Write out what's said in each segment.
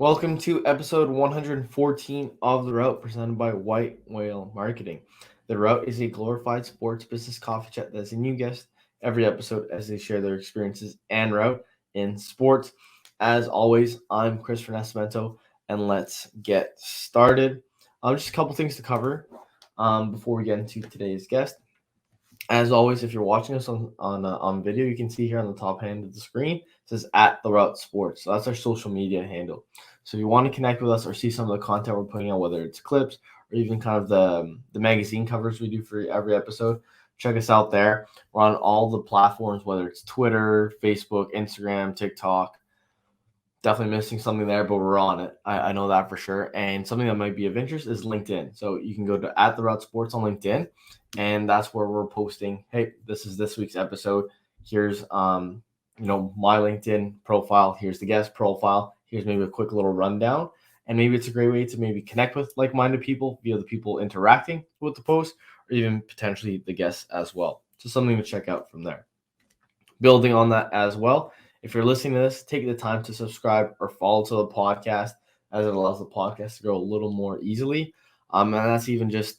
Welcome to episode 114 of The Route, presented by White Whale Marketing. The Route is a glorified sports business coffee chat that has a new guest every episode as they share their experiences and route in sports. As always, I'm Chris Nascimento, and let's get started. Just a couple things to cover before we get into today's guest. As always, if you're watching us on video, you can see here on the top hand of the screen, it says at The Route Sports. So that's our social media handle. So if you want to connect with us or see some of the content we're putting out, whether it's clips or even kind of the magazine covers we do for every episode, check us out there. We're on all the platforms, whether it's Twitter, Facebook, Instagram, TikTok. Definitely missing something there, but we're on it. I know that for sure. And something that might be of interest is LinkedIn. So you can go to at The Route Sports on LinkedIn, and that's where we're posting, hey, this is this week's episode. Here's my LinkedIn profile. Here's the guest profile. Here's maybe a quick little rundown. And maybe it's a great way to maybe connect with like-minded people via the people interacting with the post, or even potentially the guests as well. So something to check out from there. Building on that as well, if you're listening to this, take the time to subscribe or follow to the podcast, as it allows the podcast to grow a little more easily. And that's even just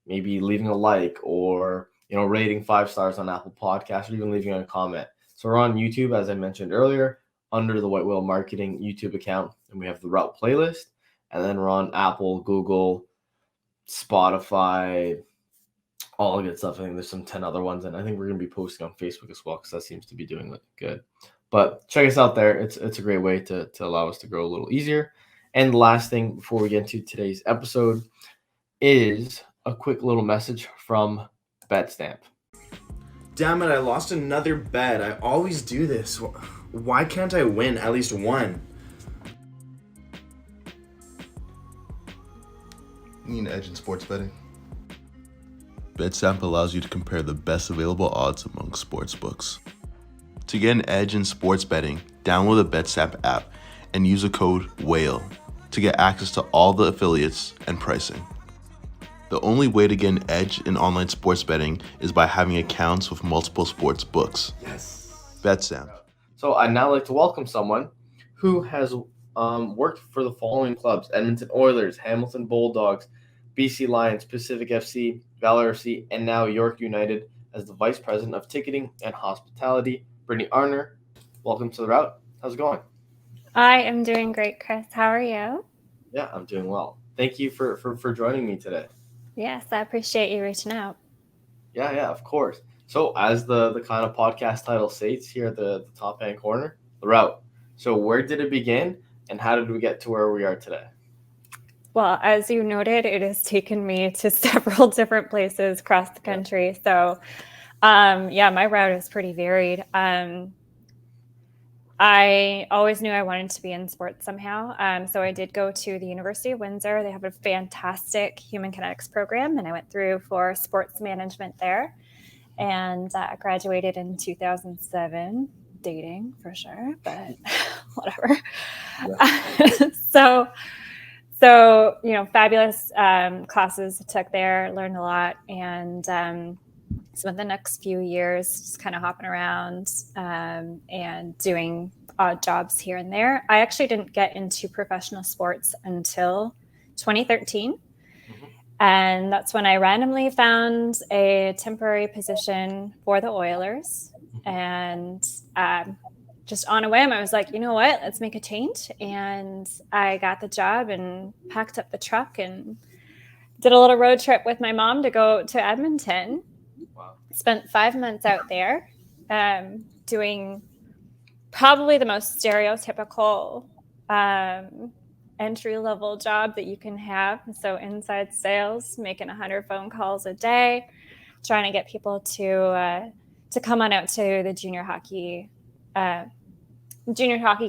maybe leaving a like or rating 5 stars on Apple Podcasts, or even leaving a comment. So we're on YouTube, as I mentioned earlier, under the White Whale Marketing YouTube account, and we have the Route playlist. And then we're on Apple, Google, Spotify, all the good stuff. I think there's some 10 other ones, and I think we're going to be posting on Facebook as well because that seems to be doing good. But check us out there. It's a great way to allow us to grow a little easier. And the last thing before we get into today's episode is a quick little message from BetStamp. Damn it, I lost another bet. I always do this. Why can't I win at least one? Need an edge in sports betting? BetStamp allows you to compare the best available odds among sports books. To get an edge in sports betting, download the BetStamp app and use the code WHALE to get access to all the affiliates and pricing. The only way to get an edge in online sports betting is by having accounts with multiple sports books. Yes. BetStamp. So I'd now like to welcome someone who has worked for the following clubs: Edmonton Oilers, Hamilton Bulldogs, BC Lions, Pacific FC, Valor FC, and now York United as the Vice President of Ticketing and Hospitality. Brittany Arner, welcome to The Route. How's it going? I am doing great, Chris. How are you? Yeah, I'm doing well. Thank you for joining me today. Yes, I appreciate you reaching out. Yeah, of course. So as the kind of podcast title states here at the top hand corner, The Route. So where did it begin, and how did we get to where we are today? Well, as you noted, it has taken me to several different places across the country. Yeah. So, my route is pretty varied. I always knew I wanted to be in sports somehow. So I did go to the University of Windsor. They have a fantastic human kinetics program, and I went through for sports management there and graduated in 2007. Dating for sure, but whatever. Yeah. So, fabulous classes I took there, learned a lot, and spent the next few years just kind of hopping around and doing odd jobs here and there. I actually didn't get into professional sports until 2013. Mm-hmm. And that's when I randomly found a temporary position for the Oilers. And just on a whim, I was like, you know what, let's make a change. And I got the job and packed up the truck and did a little road trip with my mom to go to Edmonton. Wow. Spent 5 months out there doing probably the most stereotypical entry-level job that you can have. So inside sales, making 100 phone calls a day, trying to get people to come on out to the junior hockey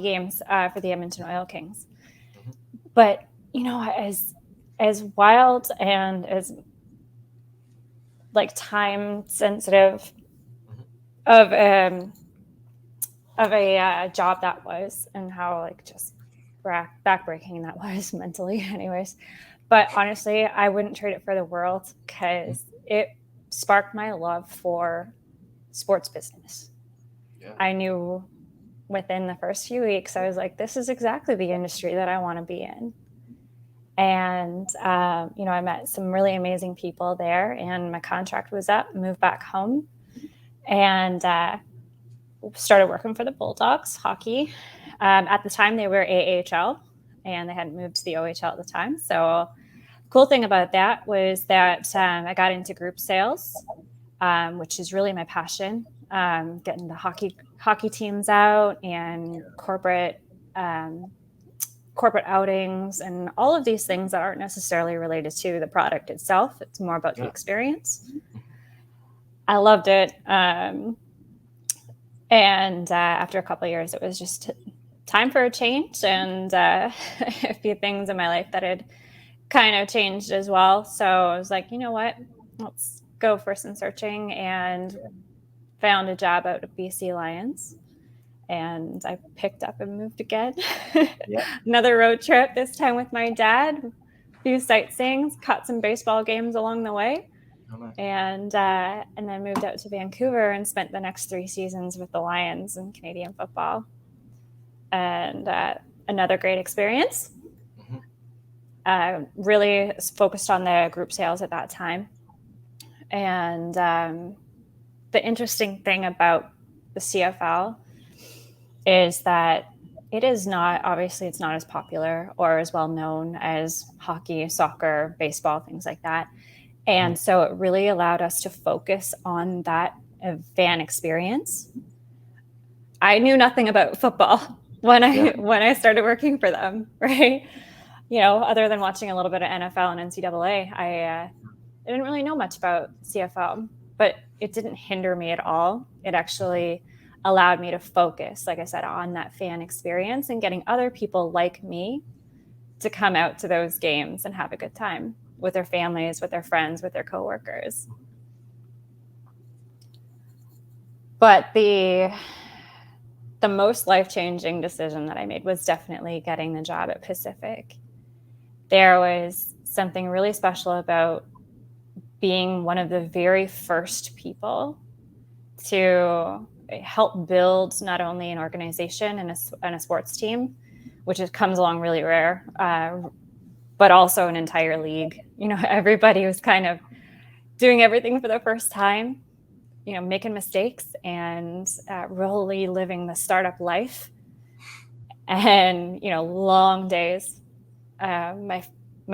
games for the Edmonton Oil Kings. Mm-hmm. But, as wild and as time sensitive of a job that was, and how just backbreaking that was mentally anyways. But honestly, I wouldn't trade it for the world because it sparked my love for sports business. Yeah. I knew within the first few weeks, I was like, this is exactly the industry that I want to be in. And, I met some really amazing people there, and my contract was up, moved back home, and started working for the Bulldogs hockey. At the time, they were AHL, and they hadn't moved to the OHL at the time. So cool thing about that was that I got into group sales, which is really my passion, getting the hockey teams out and corporate outings and all of these things that aren't necessarily related to the product itself. It's more about the experience. I loved it. And after a couple of years, it was just time for a change, and a few things in my life that had kind of changed as well. So I was like, you know what, let's go for some searching, and found a job out at BC Lions. And I picked up and moved again. Another road trip, this time with my dad, a few sightseeing, caught some baseball games along the way. Oh, nice. And then moved out to Vancouver and spent the next 3 seasons with the Lions in Canadian football. And another great experience. Really focused on the group sales at that time. And the interesting thing about the CFL is that it's not as popular or as well known as hockey, soccer, baseball, things like that. And so it really allowed us to focus on that fan experience. I knew nothing about football when I started working for them, right? Other than watching a little bit of NFL and NCAA, I didn't really know much about CFL, but it didn't hinder me at all. It actually allowed me to focus, like I said, on that fan experience and getting other people like me to come out to those games and have a good time with their families, with their friends, with their coworkers. But the most life-changing decision that I made was definitely getting the job at Pacific. There was something really special about being one of the very first people to help build not only an organization and a sports team, which comes along really rare, but also an entire league. Everybody was kind of doing everything for the first time, making mistakes and really living the startup life. And, long days. My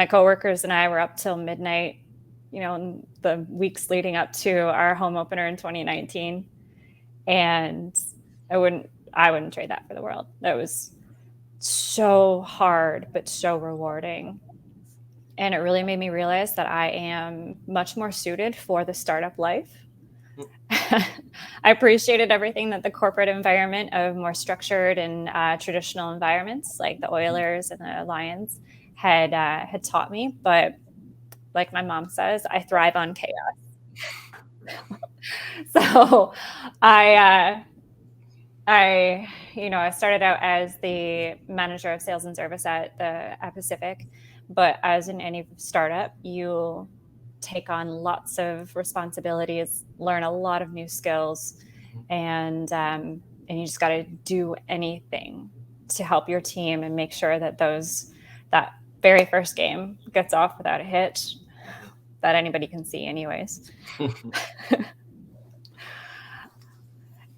coworkers and I were up till midnight, in the weeks leading up to our home opener in 2019. And I wouldn't trade that for the world. That was so hard, but so rewarding. And it really made me realize that I am much more suited for the startup life. I appreciated everything that the corporate environment of more structured and traditional environments like the Oilers and the Lions had taught me. But like my mom says, I thrive on chaos. So I started out as the manager of sales and service at Pacific, but as in any startup, you take on lots of responsibilities, learn a lot of new skills, and you just got to do anything to help your team and make sure that that very first game gets off without a hitch that anybody can see anyways.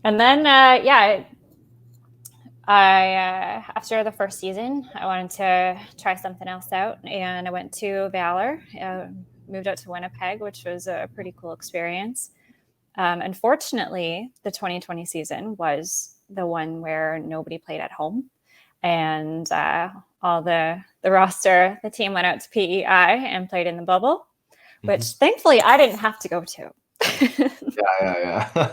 And then, after the first season, I wanted to try something else out, and I went to Valor, moved out to Winnipeg, which was a pretty cool experience. Unfortunately, the 2020 season was the one where nobody played at home, and all the roster, the team went out to PEI and played in the bubble, which thankfully I didn't have to go to. Yeah.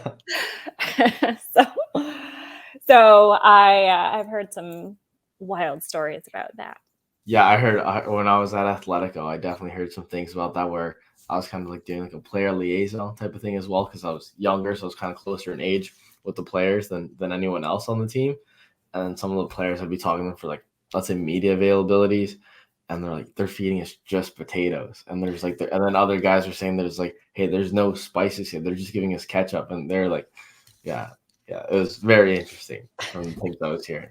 So I've heard some wild stories about that. Yeah, I heard when I was at Athletico, I definitely heard some things about that where I was kind of like doing like a player liaison type of thing as well because I was younger, so I was kind of closer in age with the players than anyone else on the team. And then some of the players I'd be talking to them for like, let's say media availabilities, and they're like, they're feeding us just potatoes. And there's like, and then other guys are saying there's like, hey, there's no spices here. They're just giving us ketchup. And they're like, yeah, Yeah, it was very interesting from the things I was hearing.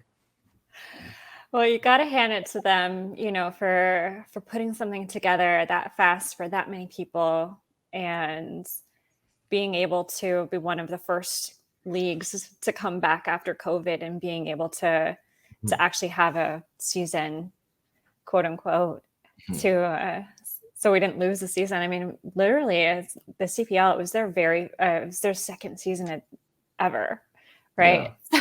Well, you got to hand it to them, for putting something together that fast for that many people and being able to be one of the first leagues to come back after COVID and being able to actually have a season, quote unquote, so we didn't lose the season. I mean, literally, as the CPL, it was their second season ever, right? Yeah.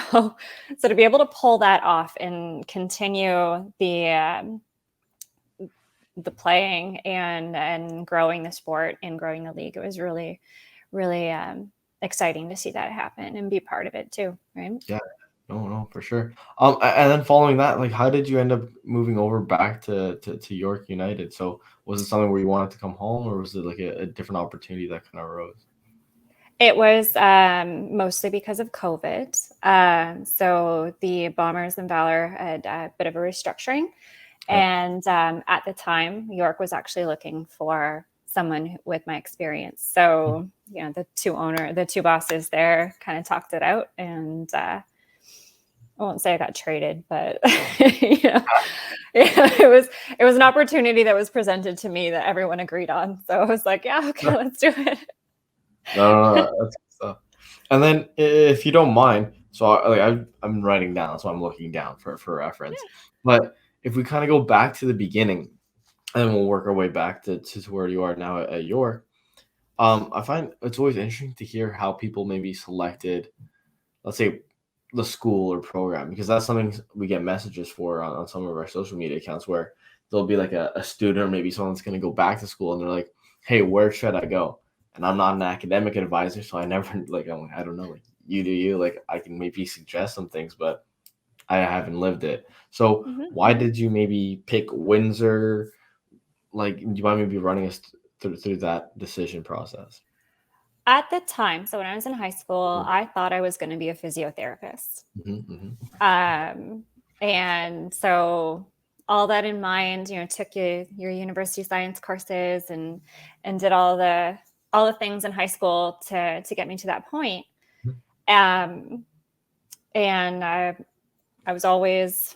So to be able to pull that off and continue the playing and growing the sport and growing the league, it was really, really exciting to see that happen and be part of it too, right? Yeah, no, for sure. And then following that, like, how did you end up moving over back to York United? So was it something where you wanted to come home, or was it like a different opportunity that kind of arose? It was mostly because of COVID. So the Bombers and Valor had a bit of a restructuring. And at the time, York was actually looking for someone with my experience. So, the two bosses there kind of talked it out. And I won't say I got traded, but it was an opportunity that was presented to me that everyone agreed on. So I was like, yeah, okay, let's do it. No, that's good stuff. And then, if you don't mind, so I'm writing down, so I'm looking down for reference. Yeah. But if we kind of go back to the beginning, and then we'll work our way back to where you are now at York. I find it's always interesting to hear how people maybe selected, let's say, the school or program, because that's something we get messages for on some of our social media accounts, where there'll be like a student or maybe someone's going to go back to school and they're like, hey, where should I go? And I'm not an academic advisor, so I never I'm like, I don't know, like, you do you, like, I can maybe suggest some things, but I haven't lived it. So why did you maybe pick Windsor? Like, do you mind maybe running us through that decision process? At the time, so when I was in high school, I thought I was going to be a physiotherapist. And so all that in mind, took your university science courses and did all the things in high school to get me to that point. And I was always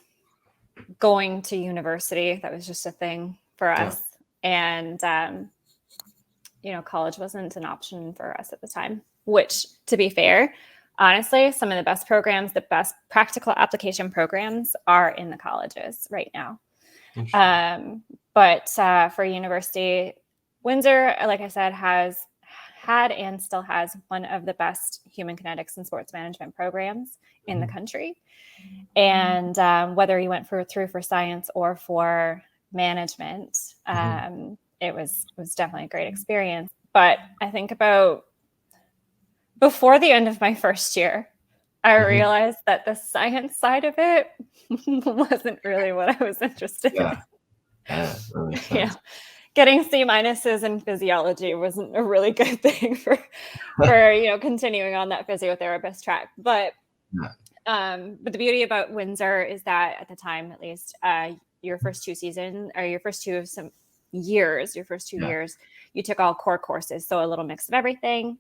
going to university. That was just a thing for us. And, college wasn't an option for us at the time, which, to be fair, honestly, some of the best programs, the best practical application programs are in the colleges right now. But for university, Windsor, like I said, has had and still has one of the best human kinetics and sports management programs in the country. And whether you went through for science or for management, it was definitely a great experience. But I think about before the end of my first year, I realized that the science side of it wasn't really what I was interested in. Yeah. Getting C- in physiology wasn't a really good thing for continuing on that physiotherapist track. But the beauty about Windsor is that at the time, at least, your first 2 years, you took all core courses. So a little mix of everything,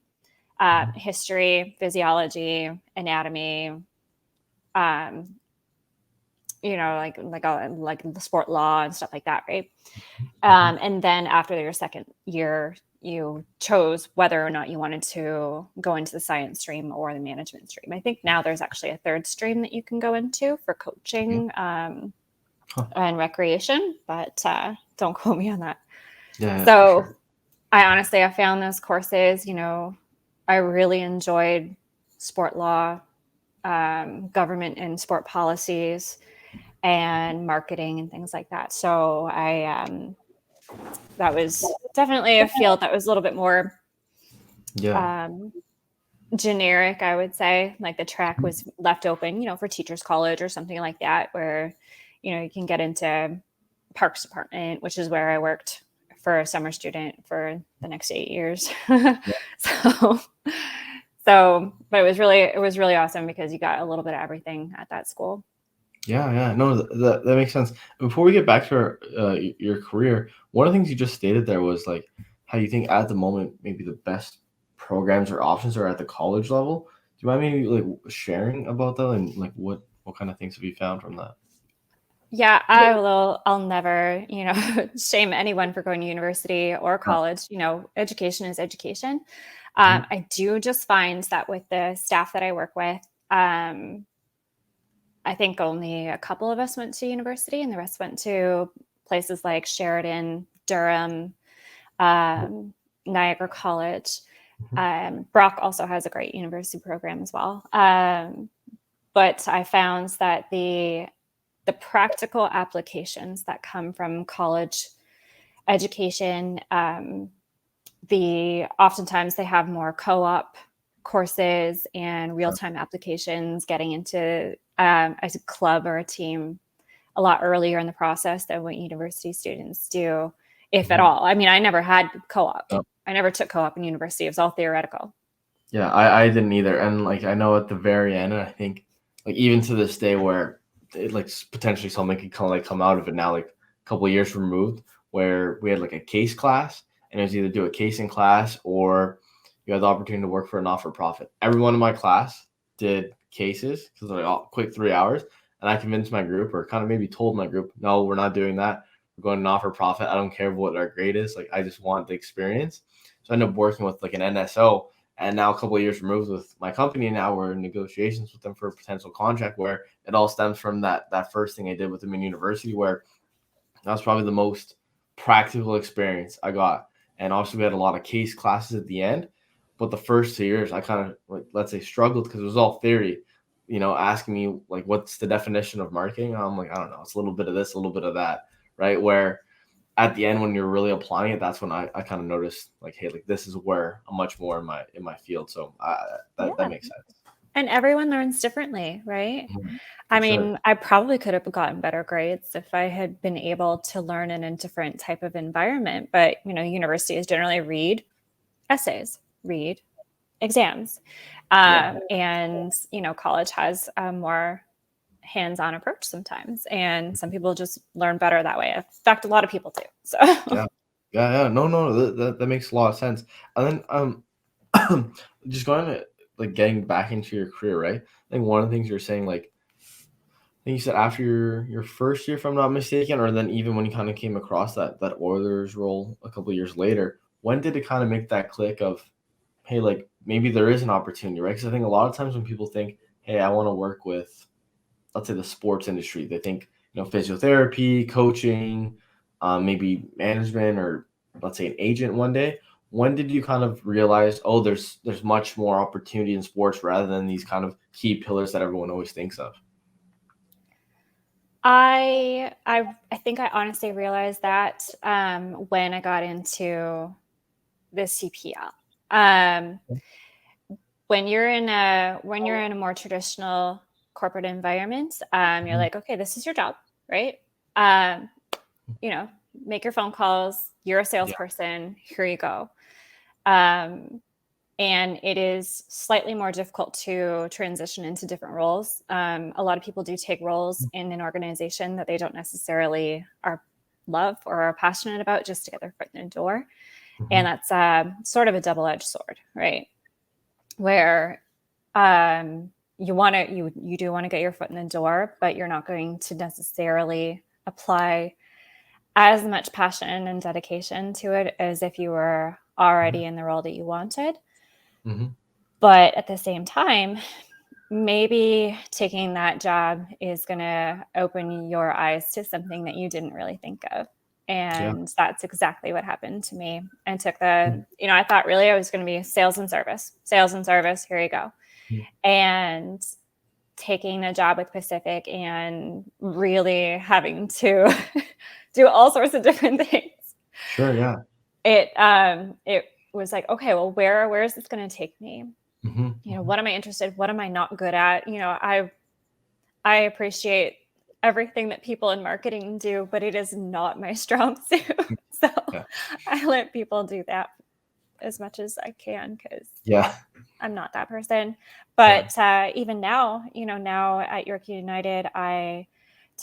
history, physiology, anatomy, like the sport law and stuff like that, right? And then after your second year, you chose whether or not you wanted to go into the science stream or the management stream. I think now there's actually a third stream that you can go into for coaching and recreation, but don't quote me on that. So I found those courses, I really enjoyed sport law, government and sport policies, and marketing and things like that. So that was definitely a field that was a little bit more generic, I would say. Like the track was left open, for teachers college or something like that, where, you can get into parks department, which is where I worked for a summer student for the next 8 years. But it was really awesome because you got a little bit of everything at that school. Yeah. No, that makes sense. Before we get back to your career, one of the things you just stated there was like how you think at the moment maybe the best programs or options are at the college level. Do you mind maybe like sharing about that and like what kind of things have you found from that? Yeah, I'll never, shame anyone for going to university or Yeah. college. Education is education. Mhm. I do just find that with the staff that I work with, I think only a couple of us went to university and the rest went to places like Sheridan, Durham, um, Niagara College. Mhm. Brock also has a great university program as well. But I found that the practical applications that come from college education, oftentimes they have more co-op courses and real-time applications, getting into a club or a team a lot earlier in the process than what university students do, if at Mhm. all. I mean, I never had co-op. Yeah. I never took co-op in university. It was all theoretical. Yeah, I didn't either. And like I know at the very end, and I think like even to this day where it like potentially something could come out of it now, like a couple of years removed, where we had like a case class and it was either do a case in class or you had the opportunity to work for a not-for-profit. Everyone in my class did cases because they're all quick 3 hours. And I convinced my group or kind of maybe told my group, no, we're not doing that. We're going not-for-profit. I don't care what our grade is. Like I just want the experience. So I ended up working with like an NSO, and now a couple of years removed with my company, now we're in negotiations with them for a potential contract where it all stems from that first thing I did with them in university, where that was probably the most practical experience I got. And obviously we had a lot of case classes at the end, but the first 2 years I kind of like let's say struggled because it was all theory. Asking me like what's the definition of marketing? I'm like, I don't know. It's a little bit of this, a little bit of that, right? Where at the end when you're really applying it, that's when I kind of noticed like, hey, like this is where I'm much more in my field. So that Yeah. makes sense. And everyone learns differently, right? Mhm. I For sure. mean, I probably could have gotten better grades if I had been able to learn in a different type of environment. But, universities generally read essays, read exams. Yeah. And, college has a more hands-on approach sometimes. And some people just learn better that way. In fact, a lot of people do. So Yeah. Yeah. No. That makes a lot of sense. And then just going to like getting back into your career, right? I think one of the things you're saying, like I think you said after your first year, if I'm not mistaken, or then even when you kind of came across that Oilers role a couple of years later, when did it kind of make that click of, hey, like maybe there is an opportunity, right? Because I think a lot of times when people think, hey, I want to work with, let's say the sports industry, they think, physiotherapy, coaching, maybe management, or let's say an agent one day. When did you kind of realize, oh, there's much more opportunity in sports rather than these kind of key pillars that everyone always thinks of? I think I honestly realized that when I got into the CPL. When you're in a more traditional corporate environment, you're Mhm. like, okay, this is your job, right? Um, make your phone calls. You're a Yeah. salesperson. Here you go. Um, and it is slightly more difficult to transition into different roles. A lot of people do take roles in an organization that they don't necessarily love or are passionate about just to get their foot in the door, and Mhm. that's sort of a double-edged sword, right? Where you do want to get your foot in the door, but you're not going to necessarily apply as much passion and dedication to it as if you were already in the role that you wanted. Mhm. But at the same time, maybe taking that job is going to open your eyes to something that you didn't really think of. Yeah. And that's exactly what happened to me. I took I thought really I was going to be sales and service. Here you go. Mhm. And taking the job with Pacific and really having to do all sorts of different things. Sure. Yeah. It was like, okay, well, where is this going to take me? Mhm. Mhm. What am I interested? What am I not good at? I appreciate everything that people in marketing do, but it is not my strong suit. So Yeah. I let people do that as much as I can because Yeah. I'm not that person. Yeah. But even now, now at York United, I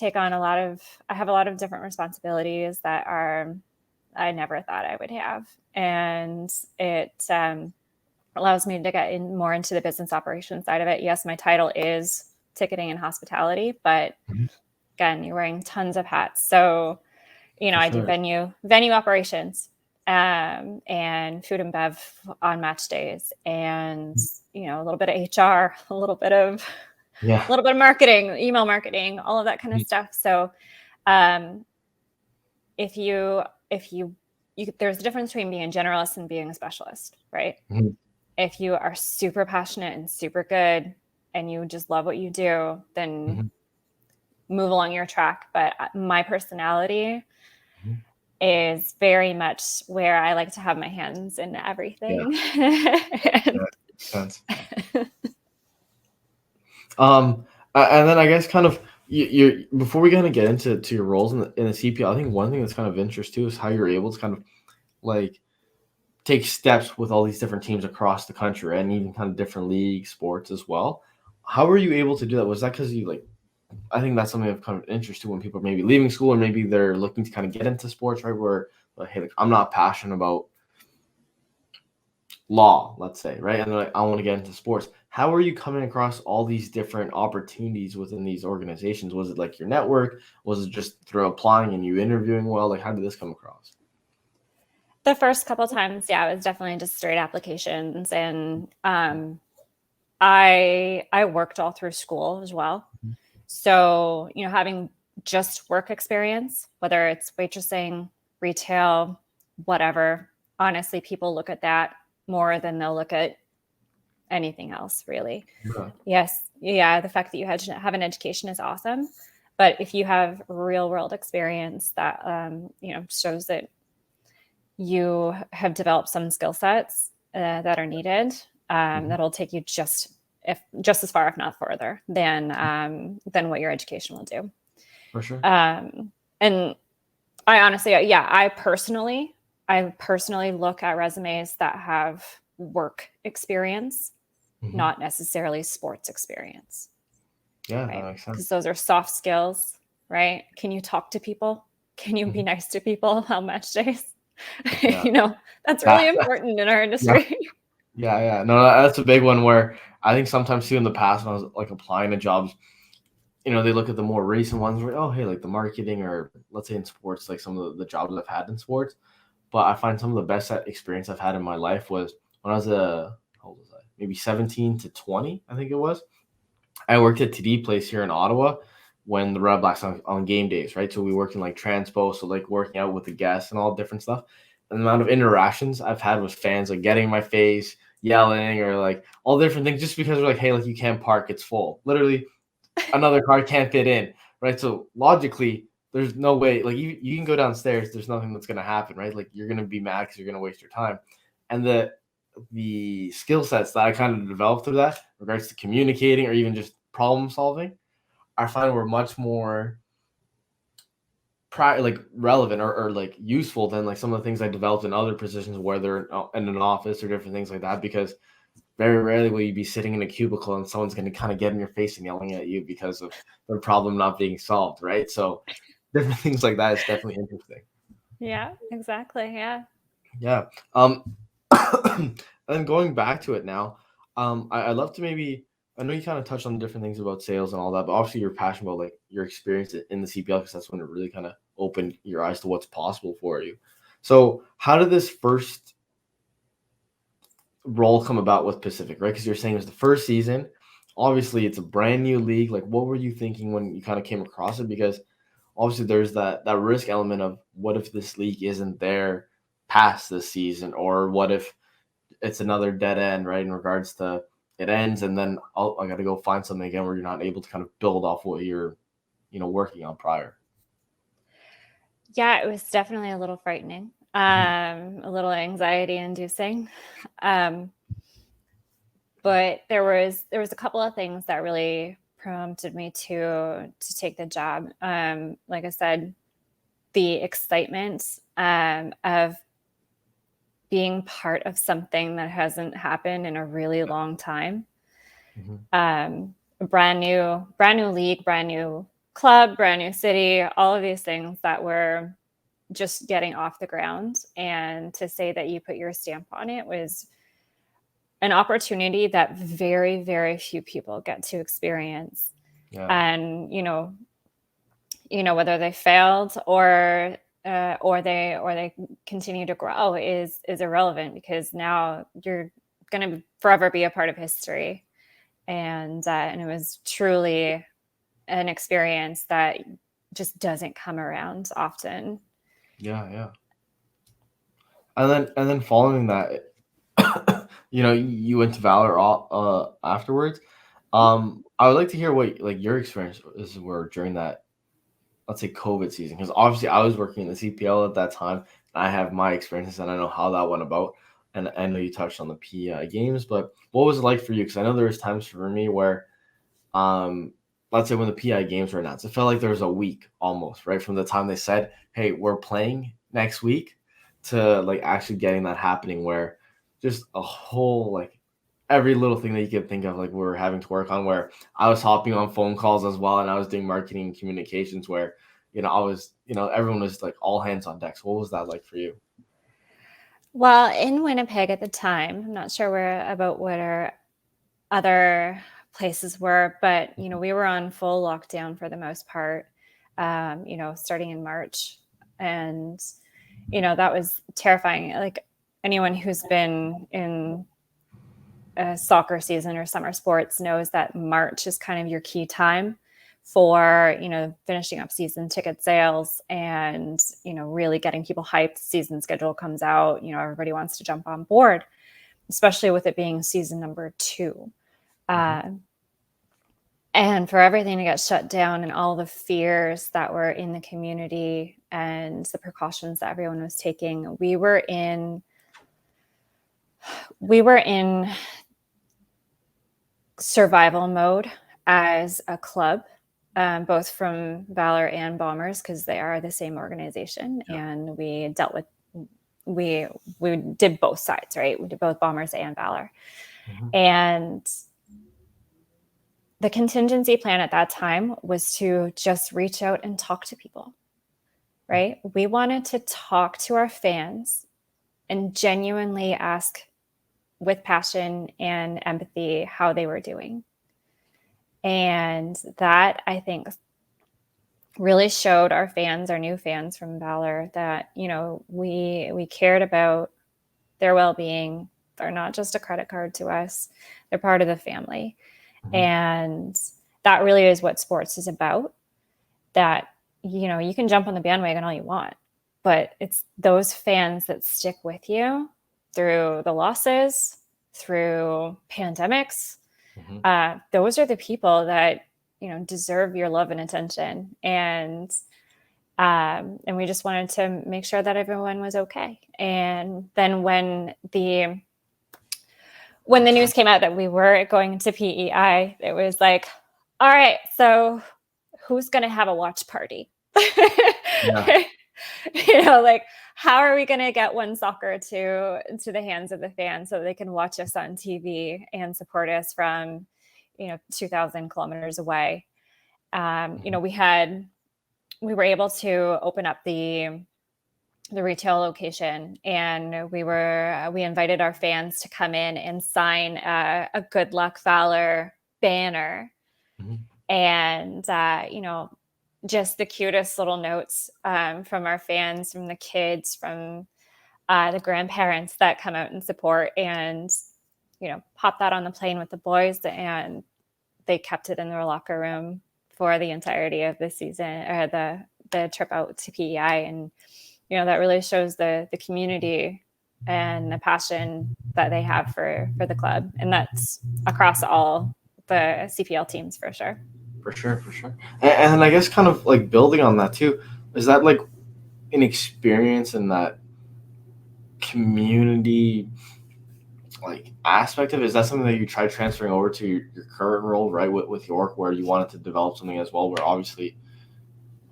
have a lot of different responsibilities that I never thought I would have. And it, allows me to get in more into the business operations side of it. Yes, my title is ticketing and hospitality, but again, you're wearing tons of hats. So, you know, I do venue operations, and food and bev on match days, and, you know, a little bit of HR, a little bit of marketing, email marketing, all of that kind of stuff. So, if you, there's a difference between being a generalist and being a specialist, right? If you are super passionate and super good and you just love what you do, then move along your track. But my personality is very much where I like to have my hands in everything. Makes sense. And then I guess kind of you before we kind of get into your roles in the CPL, I think one thing that's kind of interesting too is how you're able to kind of like take steps with all these different teams across the country and even kind of different league sports as well. How were you able to do that? Was that because you like? I think that's something of kind of interest to when people are maybe leaving school or maybe they're looking to kind of get into sports, right? Where like, hey, like I'm not passionate about law, let's say, right? And they're like, I want to get into sports. How are you coming across all these different opportunities within these organizations? Was it like your network? Was it just through applying and you interviewing well? Like, how did this come across? The first couple of times, yeah, it was definitely just straight applications. And I worked all through school as well. So, you know, having just work experience, whether it's waitressing, retail, whatever, honestly, people look at that more than they'll look at anything else, really. Yes. Yeah. The fact that you have an education is awesome. But if you have real world experience that, you know, shows that you have developed some skill sets that are needed, that'll take you just as far, if not further, than what your education will do. For sure. And I honestly, I personally look at resumes that have work experience, not necessarily sports experience. Yeah, right? That makes sense. Because those are soft skills, right? Can you talk to people? Can you be nice to people on match days? You know, that's really important in our industry. Yeah. No, that's a big one where I think sometimes too in the past when I was like applying to jobs, you know, they look at the more recent ones where, oh, hey, like the marketing or let's say in sports, like some of the jobs I've had in sports. But I find some of the best experience I've had in my life was when I was how old was I? Maybe 17 to 20, I think it was. I worked at TD Place here in Ottawa when the Red Blacks on game days, right? So we worked in like transpo, so like working out with the guests and all different stuff. And the amount of interactions I've had with fans, like getting in my face, yelling, or like all different things, just because they're like, hey, like you can't park, it's full. Literally, another car can't fit in, right? So logically, there's no way, like you can go downstairs, there's nothing that's gonna happen, right? Like you're gonna be mad because you're gonna waste your time. And the skill sets that I kind of developed through that, in regards to communicating or even just problem solving, I find were much more like relevant or like useful than like some of the things I developed in other positions, whether in an office or different things like that, because very rarely will you be sitting in a cubicle and someone's going to kind of get in your face and yelling at you because of the problem not being solved, right? So different things like that is definitely interesting. Yeah, exactly. Yeah. And then going back to it now, I'd love to maybe, I know you kind of touched on different things about sales and all that, but obviously you're passionate about like your experience in the CPL because that's when it really kind of opened your eyes to what's possible for you. So how did this first role come about with Pacific, right? Because you're saying it was the first season. Obviously, it's a brand new league. Like, what were you thinking when you kind of came across it? Because obviously, there's that risk element of what if this league isn't there past this season, or what if it's another dead end, right? In regards to it ends, and then I got to go find something again where you're not able to kind of build off what you're, working on prior. Yeah, it was definitely a little frightening, a little anxiety inducing. But there was a couple of things that really prompted me to take the job. Like I said, the excitement of being part of something that hasn't happened in a really long time. Brand new league, brand new club, brand new city, all of these things that were just getting off the ground. And to say that you put your stamp on it was an opportunity that very, very few people get to experience. Yeah. And, whether they failed or they continue to grow is irrelevant, because now you're going to forever be a part of history. And it was truly an experience that just doesn't come around often. Yeah. And then following that, you went to Valor afterwards. I would like to hear what like your experiences were during that, let's say, COVID season, because obviously I was working in the CPL at that time, and I have my experiences and I know how that went about. And I know you touched on the PEI games, but what was it like for you? Because I know there was times for me where, let's say when the PEI games were announced, it felt like there was a week almost, right, from the time they said, "Hey, we're playing next week," to like actually getting that happening, where just a whole like every little thing that you could think of, like we're having to work on, where I was hopping on phone calls as well, and I was doing marketing and communications where, I was, everyone was like all hands on deck. So what was that like for you? Well, in Winnipeg at the time, I'm not sure what our other places were, but we were on full lockdown for the most part, starting in March. And that was terrifying. Like, anyone who's been in a soccer season or summer sports knows that March is kind of your key time for, finishing up season ticket sales and, really getting people hyped. The season schedule comes out, everybody wants to jump on board, especially with it being season number 2. And for everything to get shut down and all the fears that were in the community and the precautions that everyone was taking, we were in survival mode as a club, both from Valor and Bombers, because they are the same organization. Yeah. And we dealt with, we did both sides, right? We did both Bombers and Valor. And the contingency plan at that time was to just reach out and talk to people, right? We wanted to talk to our fans and genuinely ask with passion and empathy how they were doing. And that, I think, really showed our fans, our new fans from Valor, that, we cared about their well-being. They're not just a credit card to us. They're part of the family. And that really is what sports is about. That, you can jump on the bandwagon all you want, but it's those fans that stick with you through the losses, through pandemics. Those are the people that, deserve your love and attention. And we just wanted to make sure that everyone was okay. And then when the news came out that we were going to PEI, it was like, all right, so who's going to have a watch party? Yeah. Like, how are we going to get One Soccer to the hands of the fans so they can watch us on TV and support us from, 2,000 kilometers away? We were able to open up the retail location, and we invited our fans to come in and sign a Good Luck Valor banner. And, just the cutest little notes from our fans, from the kids, from the grandparents that come out and support, and, pop that on the plane with the boys, and they kept it in their locker room for the entirety of the season, or the trip out to PEI. And, that really shows the community and the passion that they have for the club. And that's across all the CPL teams, for sure. For sure. And I guess kind of like building on that too, is that like an experience in that community like aspect of it? Is that something that you try transferring over to your current role, right, with York, where you wanted to develop something as well, where obviously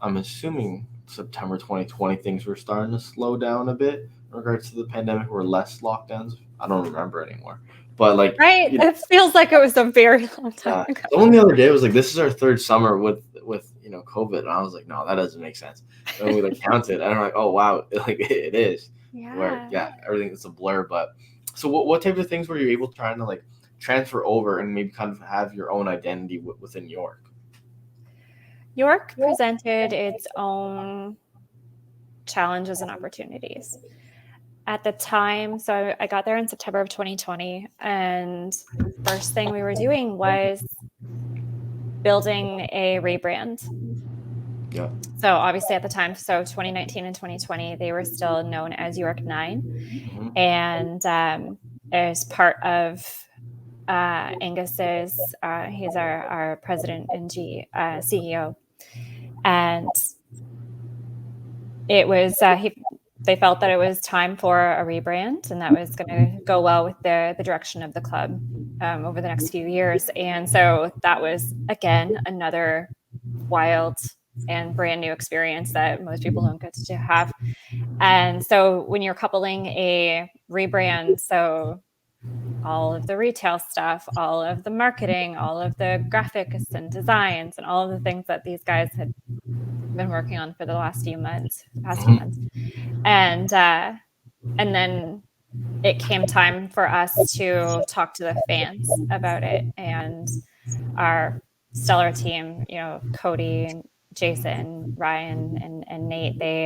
I'm assuming September 2020 things were starting to slow down a bit in regards to the pandemic, or less lockdowns? I don't remember anymore. But like, right, it feels like it was a very long time ago. Someone the other day was like, "This is our third summer with COVID," and I was like, "No, that doesn't make sense." And we like counted, and I'm like, "Oh wow, like it is." Yeah. Where everything is a blur. But So what types of things were you able to trying to like transfer over and maybe kind of have your own identity within York? York presented its own challenges and opportunities. At the time, so I got there in September of 2020, and first thing we were doing was building a rebrand. Yeah. So obviously at the time, so 2019 and 2020, they were still known as York 9. Mm-hmm. And as part of Angus's, he's our president and CEO. And it was, they felt that it was time for a rebrand, and that was going to go well with the direction of the club over the next few years. And so that was, again, another wild and brand new experience that most people don't get to have. And so when you're coupling a rebrand, so all of the retail stuff, all of the marketing, all of the graphics and designs, and all of the things that these guys had been working on for the past few months, and then it came time for us to talk to the fans about it. And our stellar team, Cody and Jason, Ryan, and Nate, they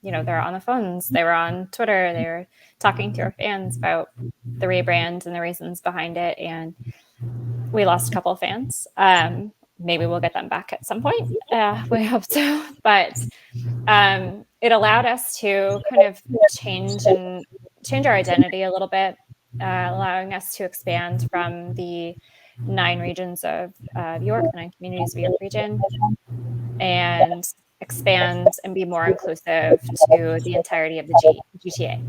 they're on the phones, they were on Twitter, they were talking to our fans about the rebrand and the reasons behind it. And we lost a couple of fans. Maybe we'll get them back at some point. We hope so. But it allowed us to kind of change our identity a little bit, allowing us to expand from the 9 regions of York, the 9 communities of York region, and expand and be more inclusive to the entirety of the GTA.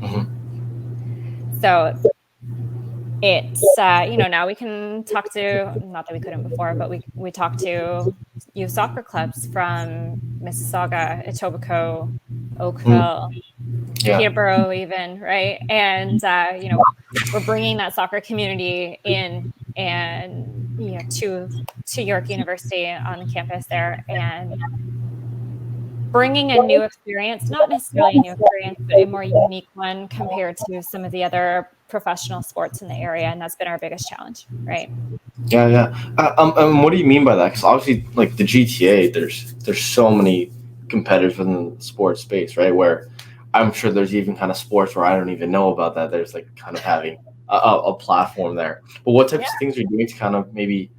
Mm-hmm. So it's, now we can talk to, not that we couldn't before, but we talk to youth soccer clubs from Mississauga, Etobicoke, Oakville, Peterborough even, right? And, we're bringing that soccer community in and, to York University on the campus there, and bringing a new experience, not necessarily a new experience, but a more unique one compared to some of the other professional sports in the area. And that's been our biggest challenge, right? Yeah. What do you mean by that? Because obviously, like the GTA, there's so many competitors within the sports space, right? Where I'm sure there's even kind of sports where I don't even know about that. There's like kind of having a platform there. But what types of things are you doing to kind of maybe,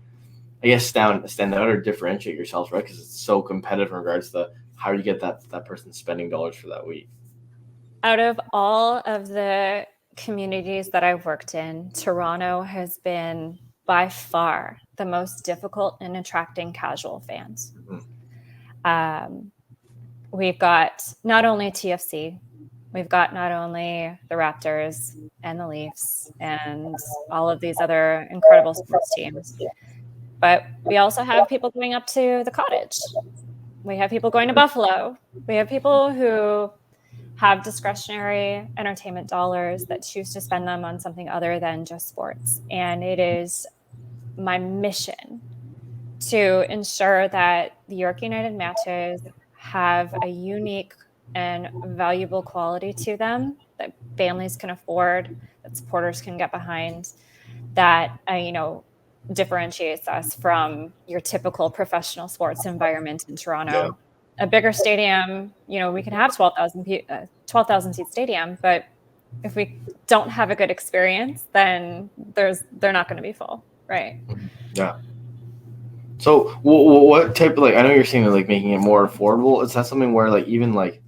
I guess, stand out or differentiate yourselves, right? Because it's so competitive in regards to how you get that person spending dollars for that week. Out of all of the communities that I've worked in, Toronto has been by far the most difficult in attracting casual fans. Mm-hmm. We've got not only TFC, we've got not only the Raptors and the Leafs and all of these other incredible sports teams, but we also have people going up to the Cottage. We have people going to Buffalo. We have people who have discretionary entertainment dollars that choose to spend them on something other than just sports. And it is my mission to ensure that the York United matches have a unique and valuable quality to them that families can afford, that supporters can get behind, that differentiates us from your typical professional sports environment in Toronto. Yeah. A bigger stadium, we can have 12,000 seat stadium, but if we don't have a good experience, then they're not going to be full, right? Yeah. So what type of, like, I know you're saying like making it more affordable. Is that something where like even like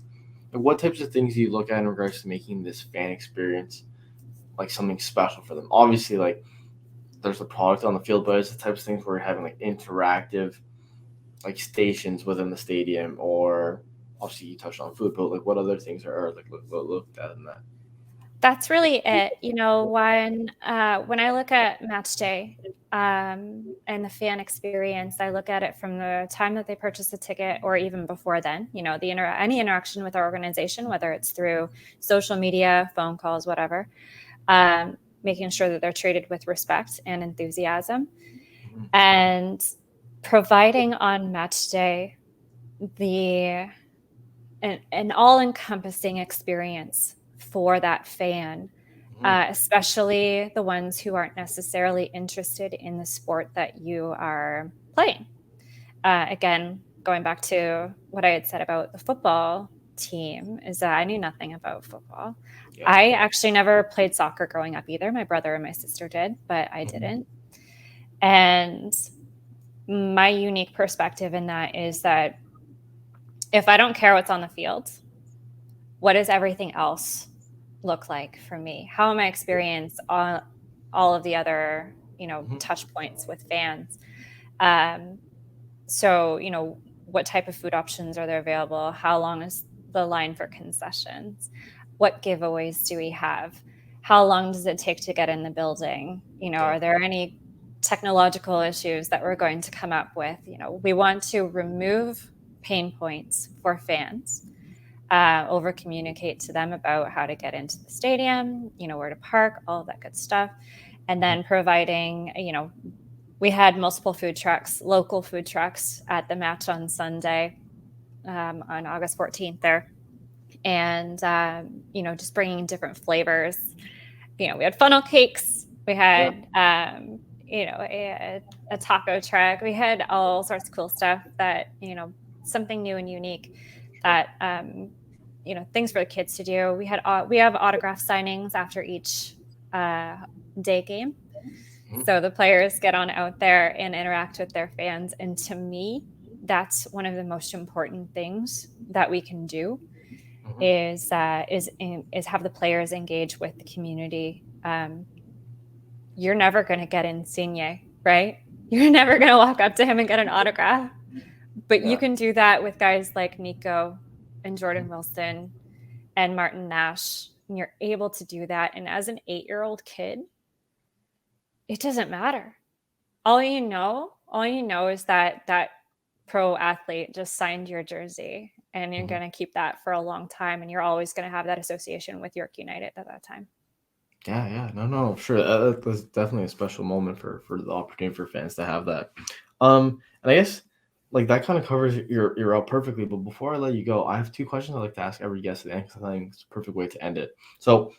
what types of things do you look at in regards to making this fan experience like something special for them? Obviously, like there's the product on the field, but it's the types of things where you're having like interactive like stations within the stadium, or obviously you touched on food, but like what other things are like looked at in that? That's really it. When I look at match day and the fan experience, I look at it from the time that they purchase the ticket or even before then. Any interaction with our organization, whether it's through social media, phone calls, whatever, making sure that they're treated with respect and enthusiasm, and providing on match day an all-encompassing experience for that fan especially the ones who aren't necessarily interested in the sport that you are playing. Again, going back to what I had said about the football team, is that I knew nothing about football. Yeah. I actually never played soccer growing up either. My brother and my sister did, but I didn't. And my unique perspective in that is that if I don't care what's on the field, what does everything else look like for me? How am I experiencing all of the other, touch points with fans? So, what type of food options are there available? How long is the line for concessions? What giveaways do we have? How long does it take to get in the building? Are there any technological issues that we're going to come up with? We want to remove pain points for fans, over communicate to them about how to get into the stadium, where to park, all of that good stuff. And then providing, we had multiple food trucks, local food trucks at the match on Sunday, on August 14th there. And, just bringing different flavors. We had funnel cakes. We had, a taco truck. We had all sorts of cool stuff that, something new and unique that, things for the kids to do. We have autograph signings after each day game. So the players get on out there and interact with their fans. And to me, that's one of the most important things that we can do is have the players engage with the community. You're never going to get Insigne, right? You're never going to walk up to him and get an autograph. But you can do that with guys like Nico and Jordan Wilson and Martin Nash. And you're able to do that. And as an 8-year-old kid, it doesn't matter. All you know is that pro athlete just signed your jersey, and you're going to keep that for a long time. And you're always going to have that association with York United at that time. Yeah. No, sure. That was definitely a special moment for the opportunity for fans to have that. And I guess like that kind of covers your route perfectly. But before I let you go, I have 2 questions I'd like to ask every guest at the end, because I think it's a perfect way to end it. So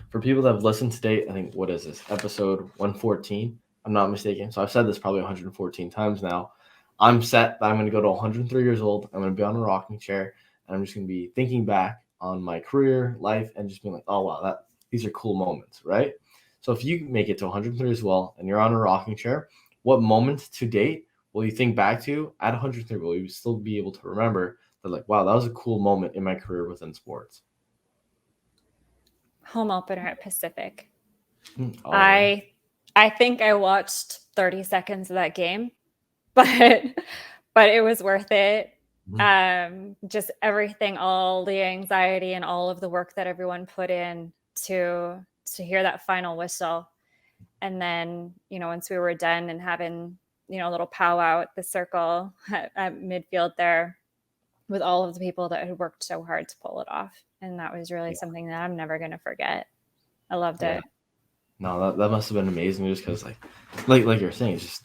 for people that have listened to date, I think, what is this, episode 114? I'm not mistaken. So I've said this probably 114 times now. I'm set that I'm going to go to 103 years old. I'm going to be on a rocking chair, and I'm just going to be thinking back on my career, life, and just being like, oh, wow, these are cool moments, right? So if you make it to 103 as well, and you're on a rocking chair, what moments to date will you think back to at 103? Will you still be able to remember that, like, wow, that was a cool moment in my career within sports? Home opener at Pacific. Oh, I think I watched 30 seconds of that game, but it was worth it. Just everything, all the anxiety and all of the work that everyone put in to hear that final whistle. And then, once we were done and having, a little powwow at the circle at midfield there with all of the people that had worked so hard to pull it off. And that was really something that I'm never going to forget. I loved it. No, that must have been amazing, just because like you're saying, it's just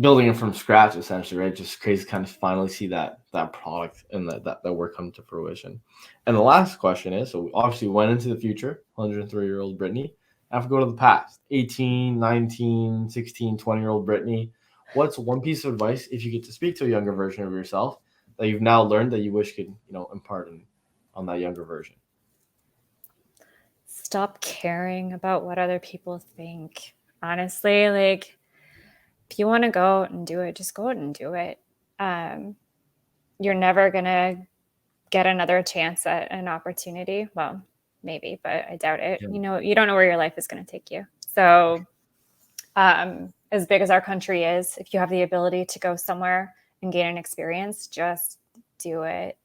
building it from scratch essentially, right? Just crazy to kind of finally see that product and that work come to fruition. And the last question is, so we obviously went into the future, 103-year-old Brittany. I have to go to the past, 18, 19, 16, 20-year-old Brittany. What's one piece of advice, if you get to speak to a younger version of yourself, that you've now learned that you wish could, impart on that younger version? Stop caring about what other people think. Honestly, like, if you want to go out and do it, just go out and do it. You're never going to get another chance at an opportunity. Well, maybe, but I doubt it. Yeah. You don't know where your life is going to take you. So as big as our country is, if you have the ability to go somewhere and gain an experience, just do it.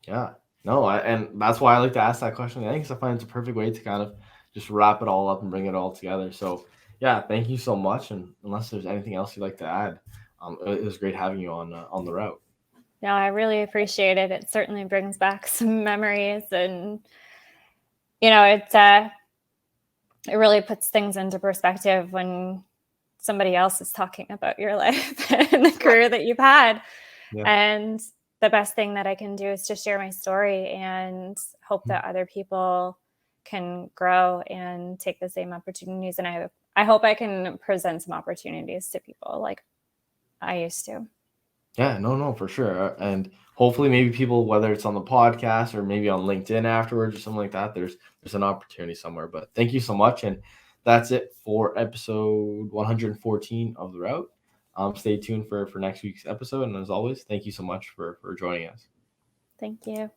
Yeah. No, and that's why I like to ask that question. I think I find it's a perfect way to kind of just wrap it all up and bring it all together. So, yeah, thank you so much. And unless there's anything else you'd like to add, it was great having you on the route. No, I really appreciate it. It certainly brings back some memories, and it really puts things into perspective when somebody else is talking about your life and the career that you've had. Yeah. And the best thing that I can do is to share my story and hope that other people can grow and take the same opportunities. And I hope I can present some opportunities to people like I used to. Yeah, no, for sure. And hopefully maybe people, whether it's on the podcast or maybe on LinkedIn afterwards or something like that, there's an opportunity somewhere. But thank you so much. And that's it for episode 114 of The Route. Stay tuned for next week's episode. And as always, thank you so much for joining us. Thank you.